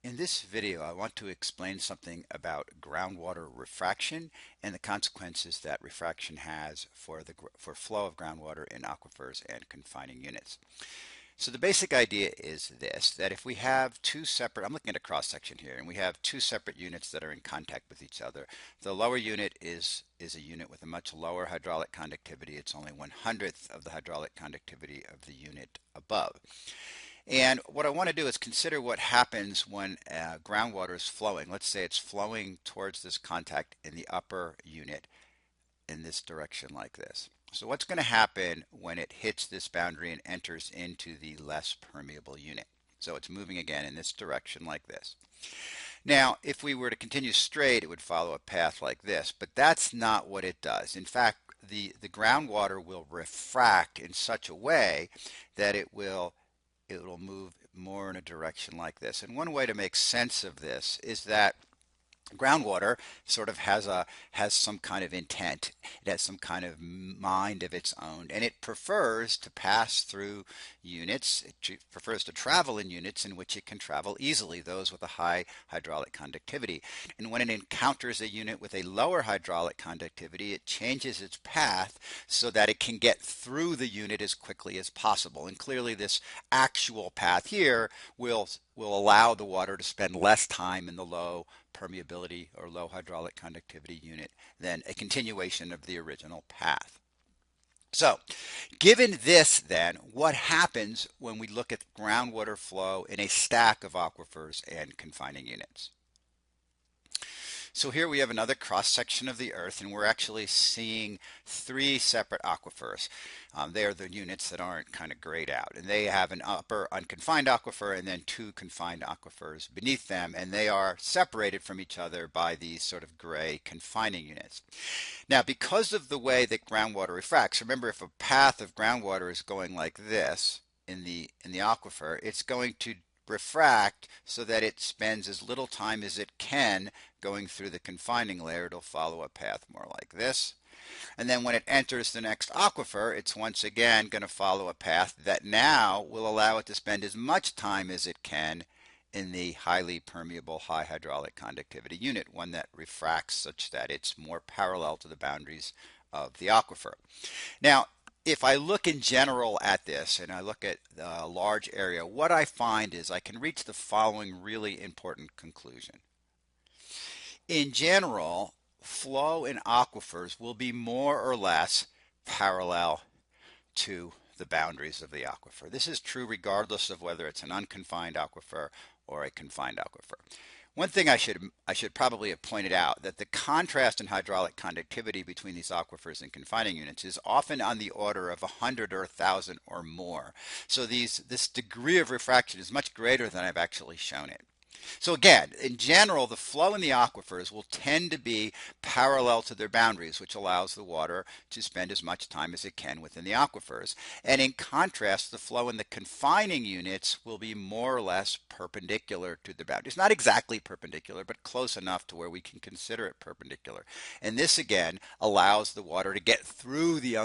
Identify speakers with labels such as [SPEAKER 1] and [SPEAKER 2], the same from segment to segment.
[SPEAKER 1] In this video, I want to explain something about groundwater refraction and the consequences that refraction has for flow of groundwater in aquifers and confining units. So the basic idea is this, that if we have I'm looking at a cross section here, and we have two separate units that are in contact with each other. The lower unit is a unit with a much lower hydraulic conductivity. It's only 1/100th of the hydraulic conductivity of the unit above. And what I want to do is consider what happens when groundwater is flowing. Let's say it's flowing towards this contact in the upper unit in this direction like this. So what's going to happen when it hits this boundary and enters into the less permeable unit? So it's moving again in this direction like this. Now, if we were to continue straight, it would follow a path like this, but that's not what it does. In fact, the groundwater will refract in such a way that it'll move more in a direction like this. And one way to make sense of this is that groundwater sort of has some kind of intent. It has some kind of mind of its own, and it prefers to pass through units. It prefers to travel in units in which it can travel easily, those with a high hydraulic conductivity. And when it encounters a unit with a lower hydraulic conductivity, it changes its path so that it can get through the unit as quickly as possible. And clearly this actual path here will allow the water to spend less time in the low permeability or low hydraulic conductivity unit than a continuation of the original path. So, given this then, what happens when we look at groundwater flow in a stack of aquifers and confining units? So here we have another cross section of the earth, and we're actually seeing three separate aquifers. They are the units that aren't kind of grayed out, and they have an upper unconfined aquifer and then two confined aquifers beneath them, and they are separated from each other by these sort of gray confining units. Now, because of the way that groundwater refracts, remember, if a path of groundwater is going like this in the aquifer, it's going to refract so that it spends as little time as it can going through the confining layer. It'll follow a path more like this. And then when it enters the next aquifer, it's once again going to follow a path that now will allow it to spend as much time as it can in the highly permeable high hydraulic conductivity unit, one that refracts such that it's more parallel to the boundaries of the aquifer. Now, if I look in general at this and I look at a large area, what I find is I can reach the following really important conclusion. In general, flow in aquifers will be more or less parallel to the boundaries of the aquifer. This is true regardless of whether it's an unconfined aquifer or a confined aquifer. One thing I should probably have pointed out, that the contrast in hydraulic conductivity between these aquifers and confining units is often on the order of 100 or 1,000 or more. So this degree of refraction is much greater than I've actually shown it. So again, in general, the flow in the aquifers will tend to be parallel to their boundaries, which allows the water to spend as much time as it can within the aquifers. And in contrast, the flow in the confining units will be more or less perpendicular to the boundaries. Not exactly perpendicular, but close enough to where we can consider it perpendicular. And this again allows the water to get through the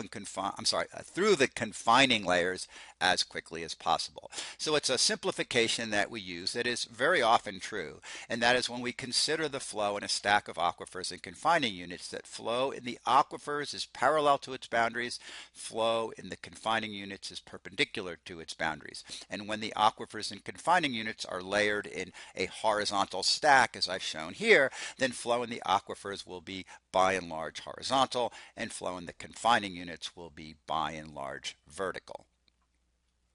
[SPEAKER 1] through the confining layers as quickly as possible. So it's a simplification that we use that is very often true, and that is when we consider the flow in a stack of aquifers and confining units, that flow in the aquifers is parallel to its boundaries, flow in the confining units is perpendicular to its boundaries. And when the aquifers and confining units are layered in a horizontal stack, as I've shown here, then flow in the aquifers will be by and large horizontal, and flow in the confining units will be by and large vertical.